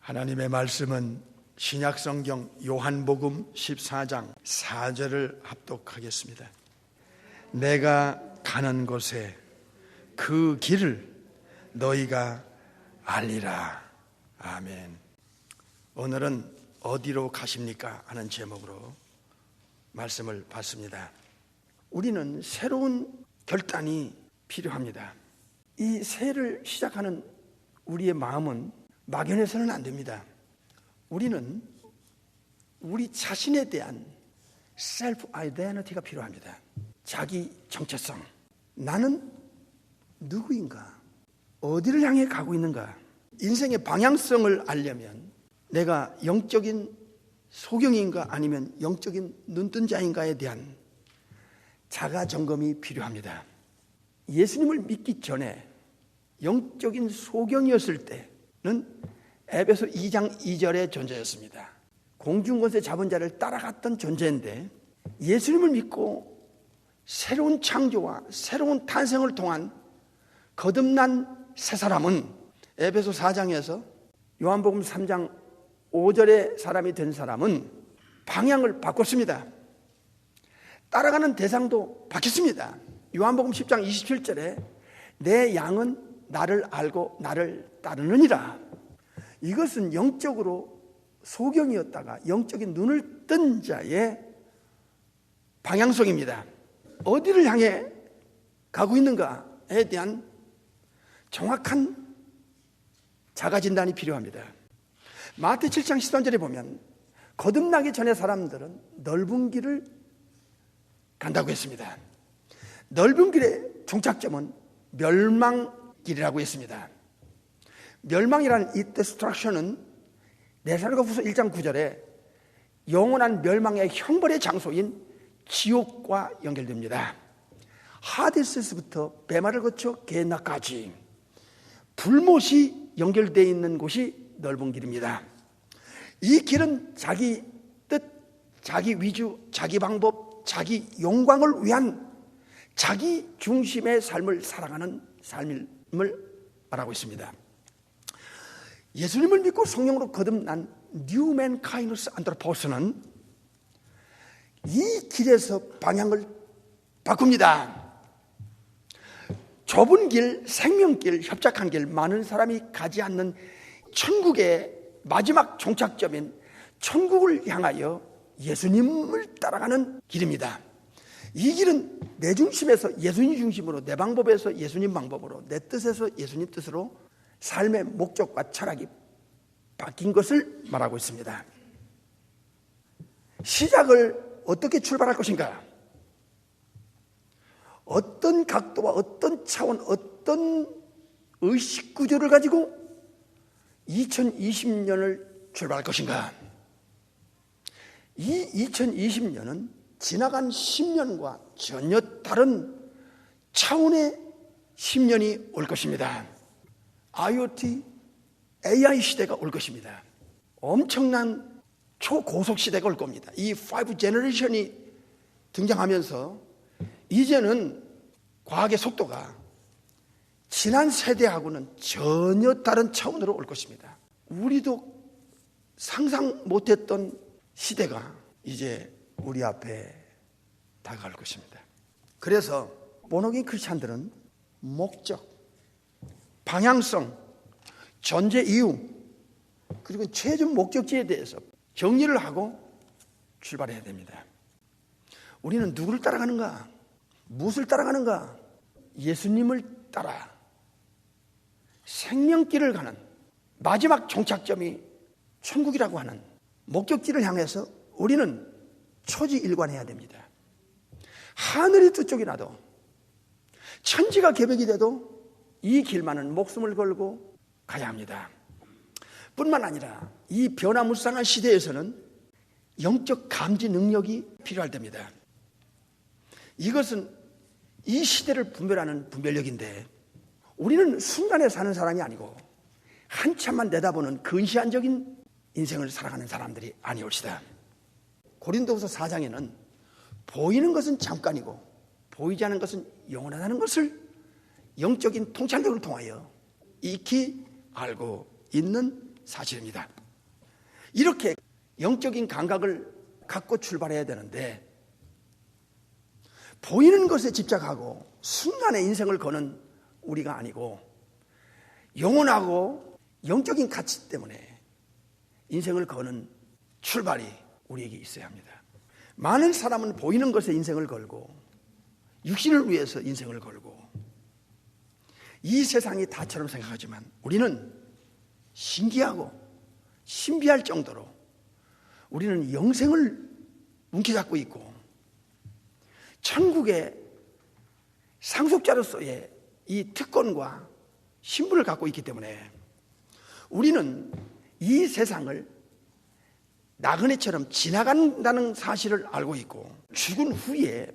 하나님의 말씀은 신약성경 요한복음 14장 4절을 합독하겠습니다. 내가 가는 곳에 그 길을 너희가 알리라. 아멘. 오늘은 어디로 가십니까? 하는 제목으로 말씀을 받습니다. 우리는 새로운 결단이 필요합니다. 이 새해를 시작하는 우리의 마음은 막연해서는 안 됩니다. 우리는 우리 자신에 대한 셀프 아이덴티티가 필요합니다. 자기 정체성. 나는 누구인가? 어디를 향해 가고 있는가? 인생의 방향성을 알려면 내가 영적인 소경인가 아니면 영적인 눈뜬 자인가에 대한 자가 점검이 필요합니다. 예수님을 믿기 전에 영적인 소경이었을 때는 에베소 2장 2절의 존재였습니다. 공중권세 잡은 자를 따라갔던 존재인데 예수님을 믿고 새로운 창조와 새로운 탄생을 통한 거듭난 새 사람은 에베소 4장에서 요한복음 3장 5절의 사람이 된 사람은 방향을 바꿨습니다. 따라가는 대상도 바뀌었습니다. 요한복음 10장 27절에 내 양은 나를 알고 나를 따르느니라. 이것은 영적으로 소경이었다가 영적인 눈을 뜬 자의 방향성입니다. 어디를 향해 가고 있는가에 대한 정확한 자가진단이 필요합니다. 마태 7장 13절에 보면 거듭나기 전에 사람들은 넓은 길을 간다고 했습니다. 넓은 길의 종착점은 멸망길이라고 했습니다. 멸망이라는 이 destruction은 데살로니가후서 1장 9절에 영원한 멸망의 형벌의 장소인 지옥과 연결됩니다. 하데스부터 배말을 거쳐 게나까지 불못이 연결되어 있는 곳이 넓은 길입니다. 이 길은 자기 뜻, 자기 위주, 자기 방법, 자기 영광을 위한 자기 중심의 삶을 살아가는 삶을 말하고 있습니다. 예수님을 믿고 성령으로 거듭난 뉴맨카이너스 안드로포스는 이 길에서 방향을 바꿉니다. 좁은 길, 생명길, 협착한 길, 많은 사람이 가지 않는 천국의 마지막 종착점인 천국을 향하여 예수님을 따라가는 길입니다. 이 길은 내 중심에서 예수님 중심으로, 내 방법에서 예수님 방법으로, 내 뜻에서 예수님 뜻으로 삶의 목적과 철학이 바뀐 것을 말하고 있습니다. 시작을 어떻게 출발할 것인가? 어떤 각도와 어떤 차원, 어떤 의식 구조를 가지고 2020년을 출발할 것인가? 이 2020년은 지나간 10년과 전혀 다른 차원의 10년이 올 것입니다. IoT, AI 시대가 올 것입니다. 엄청난 초고속 시대가 올 겁니다. 이 5 제너레이션이 등장하면서 이제는 과학의 속도가 지난 세대하고는 전혀 다른 차원으로 올 것입니다. 우리도 상상 못했던 시대가 이제 우리 앞에 다가갈 것입니다. 그래서 본어게인 크리스찬들은 목적, 방향성, 존재 이유, 그리고 최종 목적지에 대해서 정리를 하고 출발해야 됩니다. 우리는 누구를 따라가는가? 무엇을 따라가는가? 예수님을 따라 생명길을 가는 마지막 종착점이 천국이라고 하는 목적지를 향해서 우리는 초지일관해야 됩니다. 하늘이 두 쪽이 나도 천지가 개벽이 돼도 이 길만은 목숨을 걸고 가야 합니다. 뿐만 아니라 이 변화무쌍한 시대에서는 영적 감지 능력이 필요할 때입니다. 이것은 이 시대를 분별하는 분별력인데 우리는 순간에 사는 사람이 아니고 한참만 내다보는 근시안적인 인생을 살아가는 사람들이 아니올시다. 고린도후서 4장에는 보이는 것은 잠깐이고 보이지 않는 것은 영원하다는 것을 영적인 통찰력을 통하여 익히 알고 있는 사실입니다. 이렇게 영적인 감각을 갖고 출발해야 되는데 보이는 것에 집착하고 순간의 인생을 거는 우리가 아니고 영원하고 영적인 가치 때문에 인생을 거는 출발이 우리에게 있어야 합니다. 많은 사람은 보이는 것에 인생을 걸고 육신을 위해서 인생을 걸고 이 세상이 다처럼 생각하지만 우리는 신기하고 신비할 정도로 우리는 영생을 움켜잡고 있고 천국의 상속자로서의 이 특권과 신분을 갖고 있기 때문에 우리는 이 세상을 나그네처럼 지나간다는 사실을 알고 있고 죽은 후에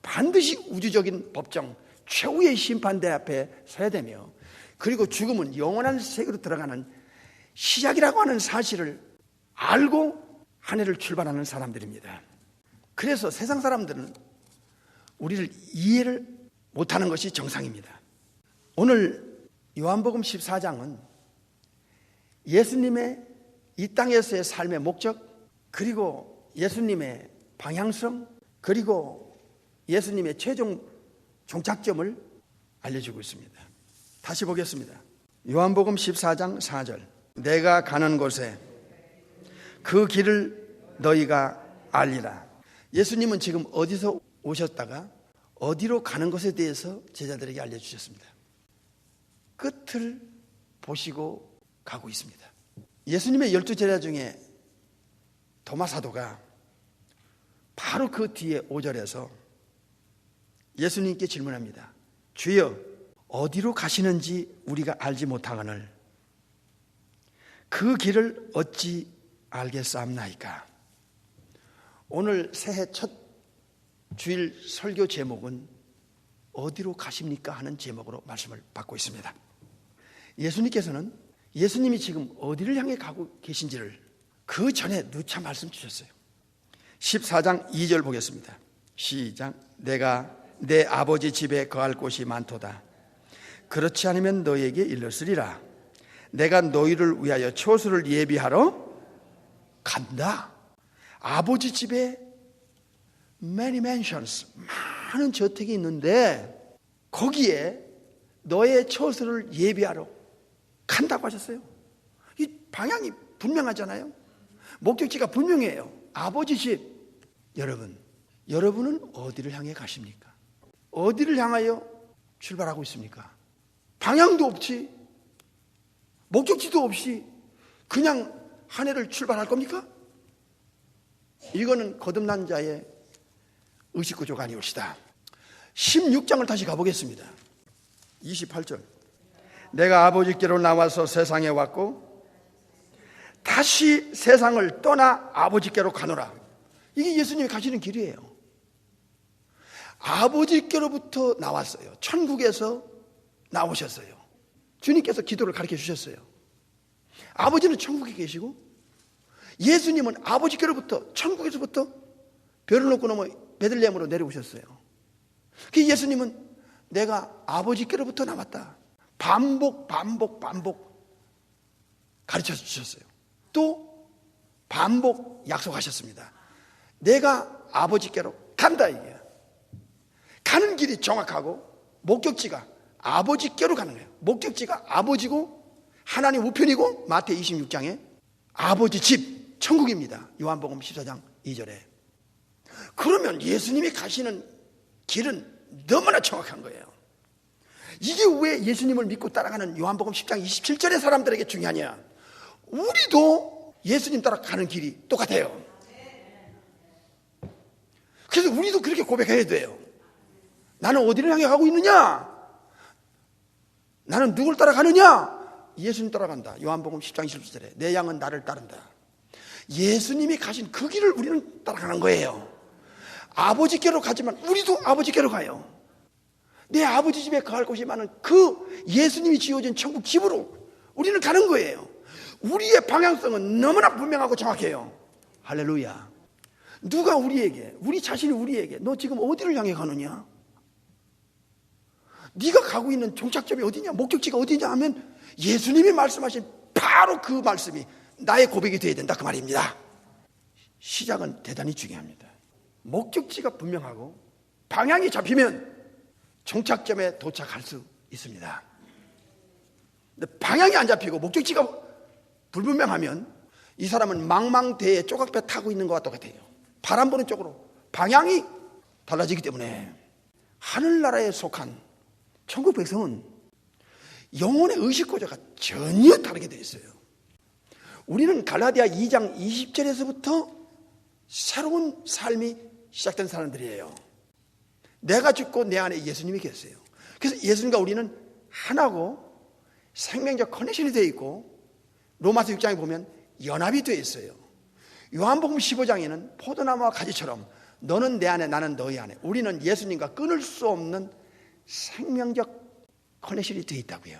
반드시 우주적인 법정 최후의 심판대 앞에 서야 되며 그리고 죽음은 영원한 세계로 들어가는 시작이라고 하는 사실을 알고 한 해를 출발하는 사람들입니다. 그래서 세상 사람들은 우리를 이해를 못하는 것이 정상입니다. 오늘 요한복음 14장은 예수님의 이 땅에서의 삶의 목적, 그리고 예수님의 방향성, 그리고 예수님의 최종 종착점을 알려주고 있습니다. 다시 보겠습니다. 요한복음 14장 4절. 내가 가는 곳에 그 길을 너희가 알리라. 예수님은 지금 어디서 오셨다가 어디로 가는 것에 대해서 제자들에게 알려주셨습니다. 끝을 보시고 가고 있습니다. 예수님의 12제자 중에 도마 사도가 바로 그 뒤에 5절에서 예수님께 질문합니다. 주여, 어디로 가시는지 우리가 알지 못하거늘 그 길을 어찌 알겠사옵나이까. 오늘 새해 첫 주일 설교 제목은 어디로 가십니까? 하는 제목으로 말씀을 받고 있습니다. 예수님께서는 예수님이 지금 어디를 향해 가고 계신지를 그 전에 누차 말씀 주셨어요. 14장 2절 보겠습니다. 시작. 내가 내 아버지 집에 거할 곳이 많도다. 그렇지 않으면 너희에게 일렀으리라. 내가 너희를 위하여 초소를 예비하러 간다. 아버지 집에 many mansions, 많은 저택이 있는데 거기에 너의 처소를 예비하러 간다고 하셨어요. 이 방향이 분명하잖아요. 목적지가 분명해요. 아버지 집. 여러분은 어디를 향해 가십니까? 어디를 향하여 출발하고 있습니까? 방향도 없이 목적지도 없이 그냥 한 해를 출발할 겁니까? 이거는 거듭난 자의 의식구조가 아니옵시다. 16장을 다시 가보겠습니다. 28절. 내가 아버지께로 나와서 세상에 왔고 다시 세상을 떠나 아버지께로 가노라. 이게 예수님이 가시는 길이에요. 아버지께로부터 나왔어요. 천국에서 나오셨어요. 주님께서 기도를 가르쳐 주셨어요. 아버지는 천국에 계시고 예수님은 아버지께로부터 천국에서부터 별을 놓고 넘어 베들레헴으로 내려오셨어요. 그 예수님은 내가 아버지께로부터 나왔다. 반복 가르쳐 주셨어요. 또 반복 약속하셨습니다. 내가 아버지께로 간다 이게요. 가는 길이 정확하고 목적지가 아버지께로 가는 거예요. 목적지가 아버지고 하나님 우편이고 마태 26장에 아버지 집 천국입니다. 요한복음 14장 2절에. 그러면 예수님이 가시는 길은 너무나 정확한 거예요. 이게 왜 예수님을 믿고 따라가는 요한복음 10장 27절의 사람들에게 중요하냐? 우리도 예수님 따라가는 길이 똑같아요. 그래서 우리도 그렇게 고백해야 돼요. 나는 어디를 향해 가고 있느냐? 나는 누굴 따라가느냐? 예수님 따라간다. 요한복음 10장 27절에 내 양은 나를 따른다. 예수님이 가신 그 길을 우리는 따라가는 거예요. 아버지께로 가지만 우리도 아버지께로 가요. 내 아버지 집에 거할 곳이 많은 그 예수님이 지어진 천국 집으로 우리는 가는 거예요. 우리의 방향성은 너무나 분명하고 정확해요. 할렐루야. 누가 우리에게, 우리 자신이 우리에게 너 지금 어디를 향해 가느냐? 네가 가고 있는 종착점이 어디냐? 목적지가 어디냐 하면 예수님이 말씀하신 바로 바로 그 말씀이 나의 고백이 되어야 된다 그 말입니다. 시작은 대단히 중요합니다. 목적지가 분명하고 방향이 잡히면 종착점에 도착할 수 있습니다. 근데 방향이 안 잡히고 목적지가 불분명하면 이 사람은 망망대해에 조각배 타고 있는 것과 똑같아요. 바람 부는 쪽으로 방향이 달라지기 때문에 하늘나라에 속한 천국 백성은 영혼의 의식구조가 전혀 다르게 되어 있어요. 우리는 갈라디아 2장 20절에서부터 새로운 삶이 시작된 사람들이에요. 내가 죽고 내 안에 예수님이 계세요. 그래서 예수님과 우리는 하나고 생명적 커넥션이 되어 있고, 로마서 6장에 보면 연합이 되어 있어요. 요한복음 15장에는 포도나무와 가지처럼 너는 내 안에 나는 너희 안에, 우리는 예수님과 끊을 수 없는 생명적 커넥션이 되어 있다고요.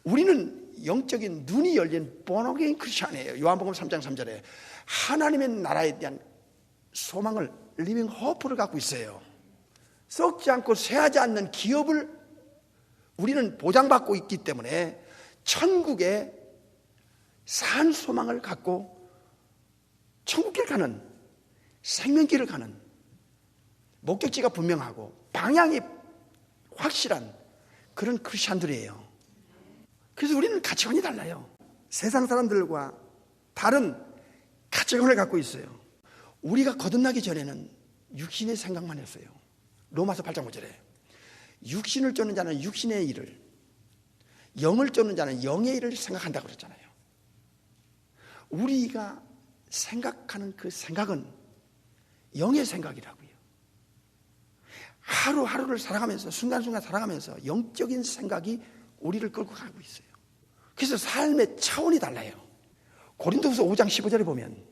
우리는 영적인 눈이 열린 born-again 크리스찬이에요. 요한복음 3장 3절에 하나님의 나라에 대한 소망을, 리빙 호프를 갖고 있어요. 썩지 않고 쇠하지 않는 기업을 우리는 보장받고 있기 때문에 천국에 산 소망을 갖고 천국길 가는, 생명길을 가는, 목적지가 분명하고 방향이 확실한 그런 크리스찬들이에요. 그래서 우리는 가치관이 달라요. 세상 사람들과 다른 가치관을 갖고 있어요. 우리가 거듭나기 전에는 육신의 생각만 했어요. 로마서 8장 5절에 육신을 쫓는 자는 육신의 일을, 영을 쫓는 자는 영의 일을 생각한다고 그랬잖아요. 우리가 생각하는 그 생각은 영의 생각이라고요. 하루하루를 살아가면서, 순간순간 살아가면서 영적인 생각이 우리를 끌고 가고 있어요. 그래서 삶의 차원이 달라요. 고린도후서 5장 15절에 보면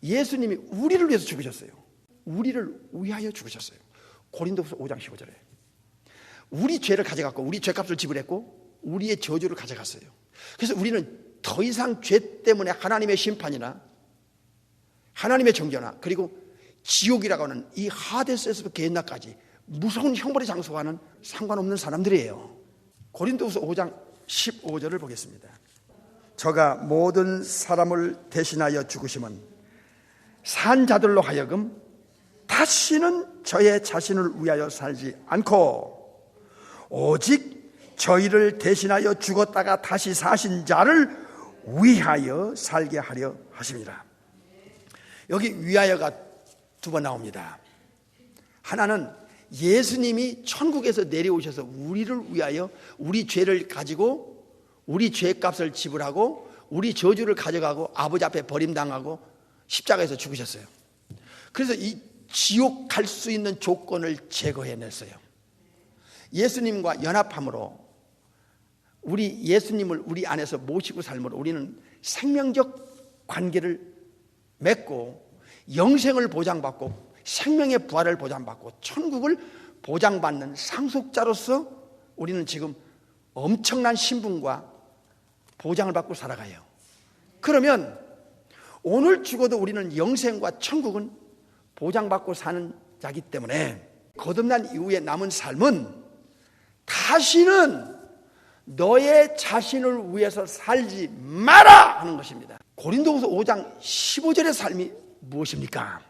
예수님이 우리를 위해서 죽으셨어요. 우리를 위하여 죽으셨어요. 고린도후서 5장 15절에 우리 죄를 가져갔고 우리 죄값을 지불했고 우리의 저주를 가져갔어요. 그래서 우리는 더 이상 죄 때문에 하나님의 심판이나 하나님의 정죄나 그리고 지옥이라고 하는 이 하데스에서부터 게hen나까지 무서운 형벌의 장소와는 상관없는 사람들이에요. 고린도후서 5장 15절을 보겠습니다. 저가 모든 사람을 대신하여 죽으심은 산 자들로 하여금 다시는 저의 자신을 위하여 살지 않고 오직 저희를 대신하여 죽었다가 다시 사신 자를 위하여 살게 하려 하십니다. 여기 위하여가 두 번 나옵니다. 하나는 예수님이 천국에서 내려오셔서 우리를 위하여 우리 죄를 가지고 우리 죄값을 지불하고 우리 저주를 가져가고 아버지 앞에 버림당하고 십자가에서 죽으셨어요. 그래서 이 지옥 갈 수 있는 조건을 제거해냈어요. 예수님과 연합함으로 우리 예수님을 우리 안에서 모시고 삶으로 우리는 생명적 관계를 맺고 영생을 보장받고 생명의 부활을 보장받고 천국을 보장받는 상속자로서 우리는 지금 엄청난 신분과 보장을 받고 살아가요. 그러면 오늘 죽어도 우리는 영생과 천국은 보장받고 사는 자기 때문에 거듭난 이후에 남은 삶은 다시는 너의 자신을 위해서 살지 마라 하는 것입니다. 고린도후서 5장 15절의 삶이 무엇입니까?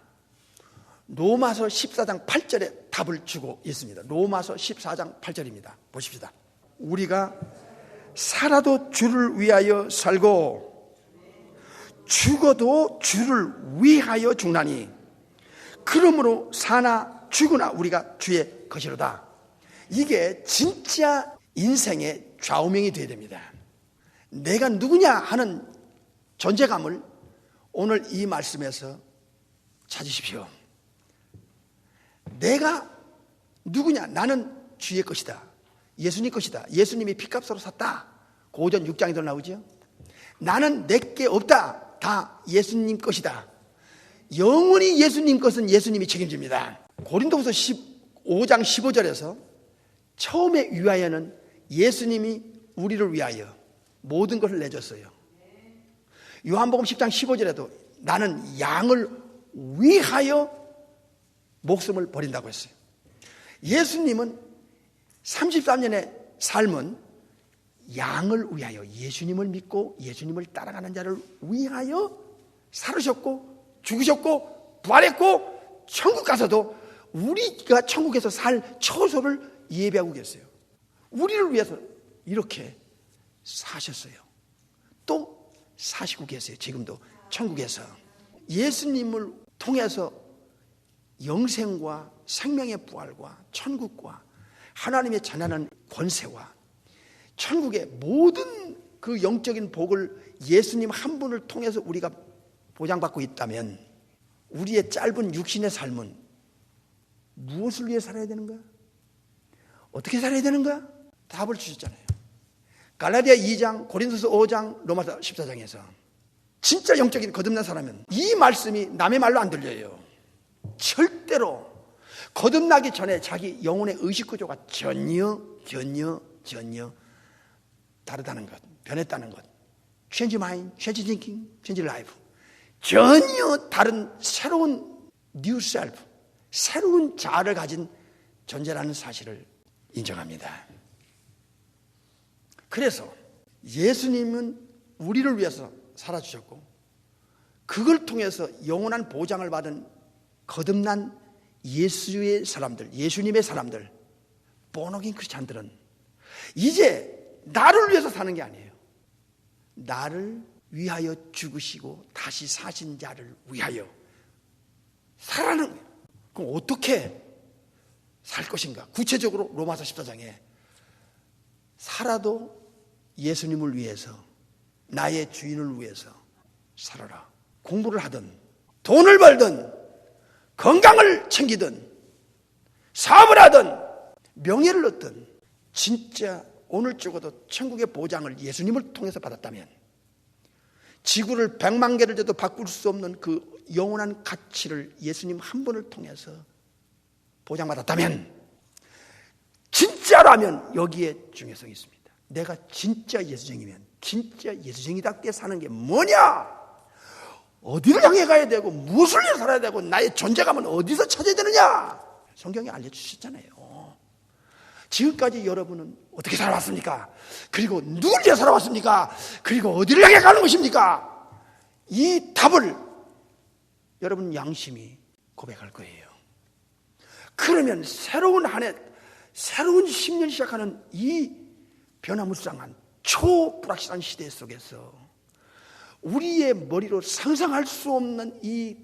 로마서 14장 8절에 답을 주고 있습니다. 로마서 14장 8절입니다. 보십시다. 우리가 살아도 주를 위하여 살고 죽어도 주를 위하여 죽나니 그러므로 사나 죽으나 우리가 주의 것이로다. 이게 진짜 인생의 좌우명이 되어야 됩니다. 내가 누구냐 하는 존재감을 오늘 이 말씀에서 찾으십시오. 내가 누구냐? 나는 주의 것이다. 예수님 것이다. 예수님이 피값으로 샀다. 고전 6장에도 나오죠. 나는 내게 없다. 다 예수님 것이다. 영원히 예수님 것은 예수님이 책임집니다. 고린도후서 15장 15절에서 처음에 위하여는 예수님이 우리를 위하여 모든 것을 내줬어요. 요한복음 10장 15절에도 나는 양을 위하여 목숨을 버린다고 했어요. 예수님은 33년의 삶은 양을 위하여, 예수님을 믿고 예수님을 따라가는 자를 위하여 살으셨고 죽으셨고 부활했고 천국 가서도 우리가 천국에서 살 처소를 예배하고 계세요. 우리를 위해서 이렇게 사셨어요. 또 사시고 계세요. 지금도 천국에서 예수님을 통해서 영생과 생명의 부활과 천국과 하나님의 전하는 권세와 천국의 모든 그 영적인 복을 예수님 한 분을 통해서 우리가 보장받고 있다면 우리의 짧은 육신의 삶은 무엇을 위해 살아야 되는가? 어떻게 살아야 되는가? 답을 주셨잖아요. 갈라디아 2장, 고린도서 5장, 로마서 14장에서 진짜 영적인 거듭난 사람은 이 말씀이 남의 말로 안 들려요. 절대로 거듭나기 전에 자기 영혼의 의식구조가 전혀 다르다는 것, 변했다는 것. Change mind, change thinking, change life. 전혀 다른 새로운 new self, 새로운 자아를 가진 존재라는 사실을 인정합니다. 그래서 예수님은 우리를 위해서 살아주셨고 그걸 통해서 영원한 보장을 받은 거듭난 예수의 사람들, 예수님의 사람들, born-again 크리스찬들은 이제 나를 위해서 사는 게 아니에요. 나를 위하여 죽으시고 다시 사신 자를 위하여 살아가는 거예요. 그럼 어떻게 살 것인가? 구체적으로 로마서 14장에 살아도 예수님을 위해서, 나의 주인을 위해서 살아라. 공부를 하든 돈을 벌든 건강을 챙기든 사업을 하든 명예를 얻든 진짜 오늘 죽어도 천국의 보장을 예수님을 통해서 받았다면 지구를 100만 개를 돼도 바꿀 수 없는 그 영원한 가치를 예수님 한 분을 통해서 보장받았다면 진짜라면 여기에 중요성이 있습니다. 내가 진짜 예수쟁이면 진짜 예수쟁이답게 사는 게 뭐냐? 어디를 향해 가야 되고 무엇을 위해 살아야 되고 나의 존재감은 어디서 찾아야 되느냐? 성경이 알려주셨잖아요. 지금까지 여러분은 어떻게 살아왔습니까? 그리고 누굴 위해 살아왔습니까? 그리고 어디를 향해 가는 것입니까? 이 답을 여러분 양심이 고백할 거예요. 그러면 새로운 한 해, 새로운 10년 시작하는 이 변화무쌍한 초불확실한 시대 속에서 우리의 머리로 상상할 수 없는 이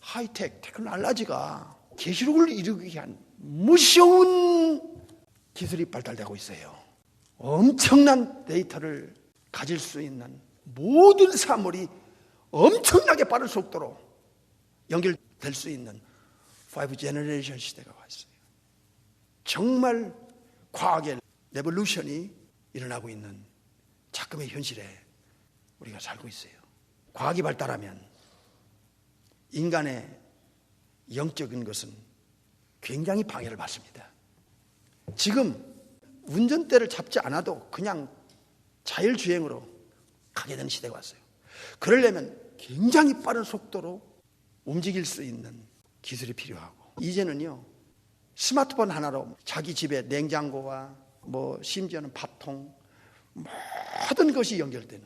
하이텍 테크놀로지가 계시록을 이루기 위한 무서운 기술이 발달되고 있어요. 엄청난 데이터를 가질 수 있는 모든 사물이 엄청나게 빠른 속도로 연결될 수 있는 5 제너레이션 시대가 왔어요. 정말 과학의 레볼루션이 일어나고 있는 작금의 현실에 우리가 살고 있어요. 과학이 발달하면 인간의 영적인 것은 굉장히 방해를 받습니다. 지금 운전대를 잡지 않아도 그냥 자율주행으로 가게 되는 시대가 왔어요. 그러려면 굉장히 빠른 속도로 움직일 수 있는 기술이 필요하고 이제는요 스마트폰 하나로 자기 집에 냉장고와 심지어는 밥통 모든 것이 연결되는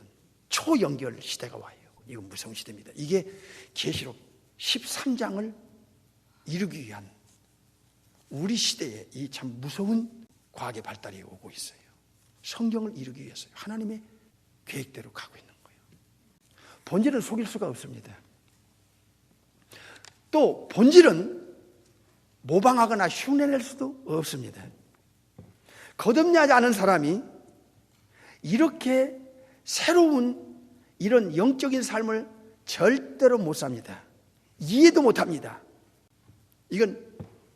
초연결 시대가 와요. 이건 무서운 시대입니다. 이게 계시록 13장을 이루기 위한 우리 시대에 이 참 무서운 과학의 발달이 오고 있어요. 성경을 이루기 위해서 하나님의 계획대로 가고 있는 거예요. 본질은 속일 수가 없습니다. 또 본질은 모방하거나 흉내낼 수도 없습니다. 거듭나지 않은 사람이 이렇게 새로운 이런 영적인 삶을 절대로 못 삽니다. 이해도 못 합니다. 이건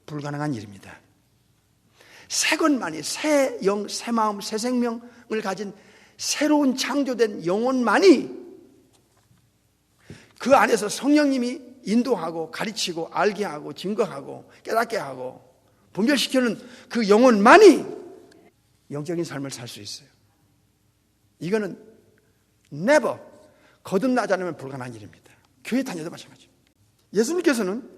불가능한 일입니다. 새 것만이, 새 영, 새 마음, 새 생명을 가진 새로운 창조된 영혼만이 그 안에서 성령님이 인도하고 가르치고 알게 하고 증거하고 깨닫게 하고 분별시키는 그 영혼만이 영적인 삶을 살 수 있어요. 이거는 never, 거듭나지 않으면 불가능한 일입니다. 교회 다녀도 마찬가지예요. 예수님께서는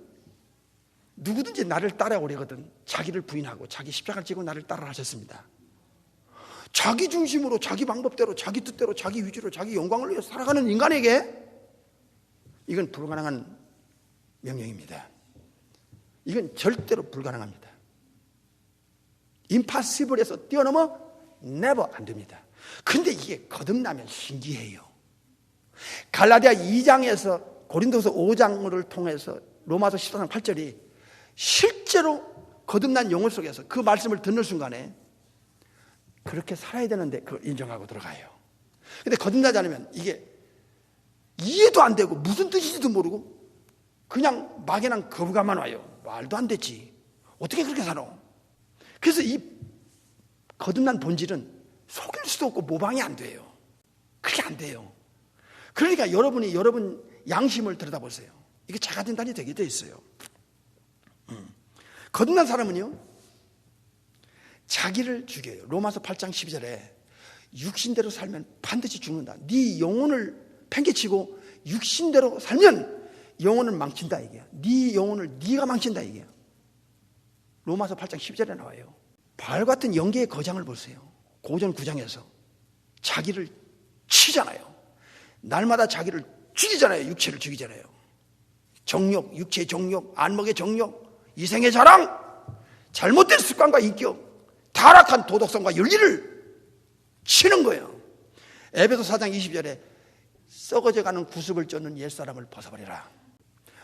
누구든지 나를 따라오려거든 자기를 부인하고 자기 십자가를 지고 나를 따라 하셨습니다. 자기 중심으로, 자기 방법대로, 자기 뜻대로, 자기 위주로, 자기 영광을 위해 살아가는 인간에게 이건 불가능한 명령입니다. 이건 절대로 불가능합니다. 임파시블에서 뛰어넘어 never 안 됩니다. 근데 이게 거듭나면 신기해요. 갈라디아 2장에서 고린도서 5장을 통해서 로마서 14장 8절이 실제로 거듭난 영혼 속에서 그 말씀을 듣는 순간에 그렇게 살아야 되는데 그걸 인정하고 들어가요. 근데 거듭나지 않으면 이게 이해도 안 되고 무슨 뜻인지도 모르고 그냥 막연한 거부감만 와요. 말도 안 되지. 어떻게 그렇게 살아? 그래서 이 거듭난 본질은 속일 수도 없고 모방이 안 돼요. 그게 안 돼요. 그러니까 여러분 양심을 들여다보세요. 이게 자가진단이 되게 돼 있어요. 거듭난 사람은요, 자기를 죽여요. 로마서 8장 12절에 육신대로 살면 반드시 죽는다. 네 영혼을 팽개치고 육신대로 살면 영혼을 망친다 이게야. 네 영혼을 네가 망친다 이게야. 로마서 8장 12절에 나와요. 바알 같은 영계의 거장을 보세요. 고전 9장에서 자기를 치잖아요. 날마다 자기를 죽이잖아요. 육체를 죽이잖아요. 정욕, 육체의 정욕, 안목의 정욕, 이생의 자랑, 잘못된 습관과 인격, 타락한 도덕성과 윤리를 치는 거예요. 에베소 4장 20절에 썩어져가는 구습을 쫓는 옛사람을 벗어버리라.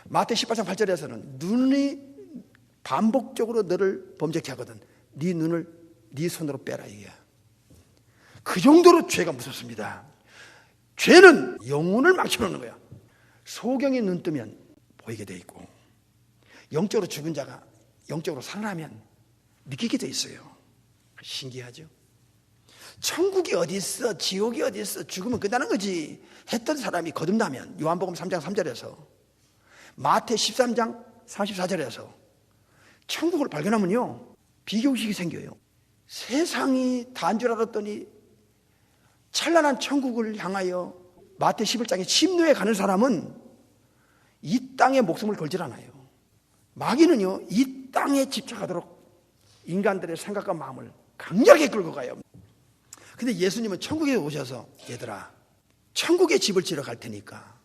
마태 18장 8절에서는 눈이 반복적으로 너를 범죄케 하거든 네 눈을 네 손으로 빼라 이게. 그 정도로 죄가 무섭습니다. 죄는 영혼을 망쳐놓는 거야. 소경이 눈 뜨면 보이게 돼 있고 영적으로 죽은 자가 영적으로 살아나면 느끼게 돼 있어요. 신기하죠? 천국이 어디 있어? 지옥이 어디 있어? 죽으면 끝나는 거지 했던 사람이 거듭나면 요한복음 3장 3절에서 마태 13장 34절에서 천국을 발견하면요 비교의식이 생겨요. 세상이 다인 줄 알았더니 찬란한 천국을 향하여 마태 11장에 침노에 가는 사람은 이 땅에 목숨을 걸질 않아요. 마귀는요 이 땅에 집착하도록 인간들의 생각과 마음을 강력하게 끌고 가요. 근데 예수님은 천국에 오셔서 얘들아 천국의 집을 지러 갈 테니까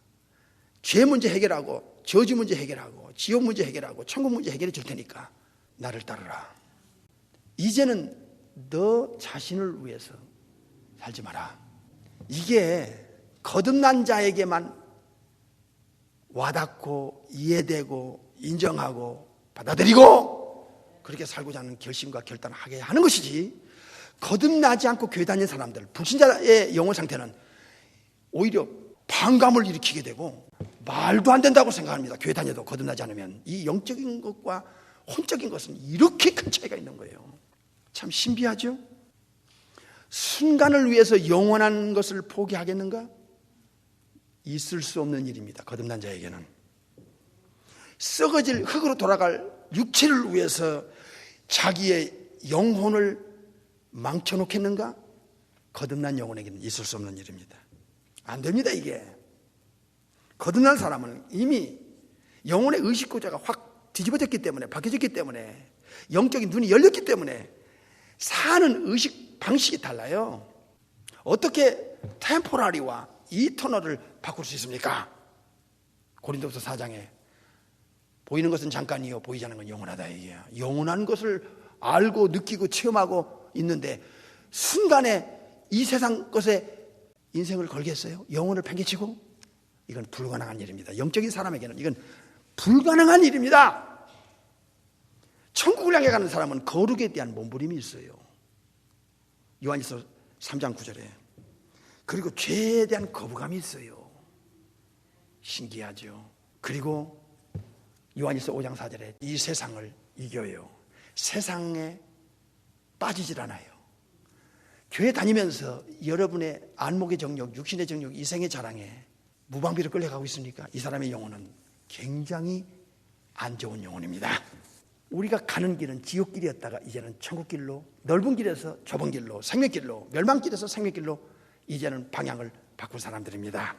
죄 문제 해결하고 저주 문제 해결하고 지옥 문제 해결하고 천국 문제 해결해 줄 테니까 나를 따르라. 이제는 너 자신을 위해서 살지 마라. 이게 거듭난 자에게만 와닿고 이해되고 인정하고 받아들이고 그렇게 살고자 하는 결심과 결단을 하게 하는 것이지, 거듭나지 않고 교회 다니는 사람들, 불신자의 영혼 상태는 오히려 반감을 일으키게 되고 말도 안 된다고 생각합니다. 교회 다녀도 거듭나지 않으면. 이 영적인 것과 혼적인 것은 이렇게 큰 차이가 있는 거예요. 참 신비하죠? 순간을 위해서 영원한 것을 포기하겠는가? 있을 수 없는 일입니다. 거듭난 자에게는. 썩어질 흙으로 돌아갈 육체를 위해서 자기의 영혼을 망쳐놓겠는가? 거듭난 영혼에게는 있을 수 없는 일입니다. 안 됩니다. 이게 거듭난 사람은 이미 영혼의 의식구조가 확 뒤집어졌기 때문에, 바뀌어졌기 때문에, 영적인 눈이 열렸기 때문에 사는 의식 방식이 달라요. 어떻게 템포라리와 이터널을 바꿀 수 있습니까? 고린도서 4장에 보이는 것은 잠깐이요 보이지 않는 건 영원하다 이게요. 영원한 것을 알고 느끼고 체험하고 있는데 순간에 이 세상 것에 인생을 걸겠어요? 영혼을 팽개치고? 이건 불가능한 일입니다. 영적인 사람에게는 이건 불가능한 일입니다. 천국을 향해 가는 사람은 거룩에 대한 몸부림이 있어요. 요한일서 3장 9절에. 그리고 죄에 대한 거부감이 있어요. 신기하죠. 그리고 요한일서 5장 4절에 이 세상을 이겨요. 세상에 빠지질 않아요. 교회 다니면서 여러분의 안목의 정욕, 육신의 정욕, 이생의 자랑에 무방비로 끌려가고 있습니까? 이 사람의 영혼은 굉장히 안 좋은 영혼입니다. 우리가 가는 길은 지옥길이었다가 이제는 천국길로, 넓은 길에서 좁은 길로, 생명길로, 멸망길에서 생명길로 이제는 방향을 바꾼 사람들입니다.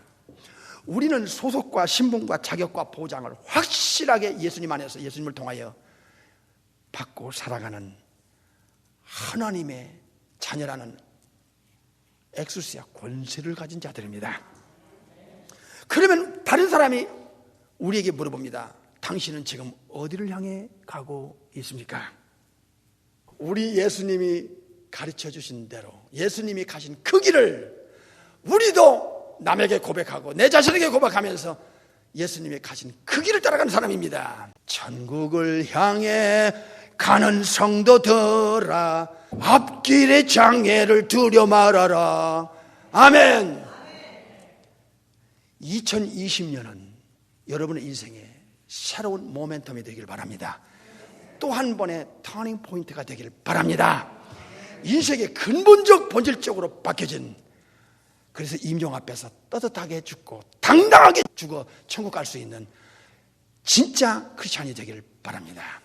우리는 소속과 신분과 자격과 보장을 확실하게 예수님 안에서, 예수님을 통하여 받고 살아가는 하나님의 자녀라는 엑수시아, 권세를 가진 자들입니다. 그러면 다른 사람이 우리에게 물어봅니다. 당신은 지금 어디를 향해 가고 있습니까? 우리 예수님이 가르쳐 주신 대로 예수님이 가신 그 길을 우리도 남에게 고백하고 내 자신에게 고백하면서 예수님이 가신 그 길을 따라가는 사람입니다. 천국을 향해 가는 성도들아, 앞길의 장애를 두려 말아라. 아멘. 2020년은 여러분의 인생에 새로운 모멘텀이 되길 바랍니다. 또 한 번의 터닝 포인트가 되길 바랍니다. 인생의 근본적 본질적으로 바뀌어진, 그래서 임종 앞에서 떳떳하게 죽고 당당하게 죽어 천국 갈 수 있는 진짜 크리스찬이 되길 바랍니다.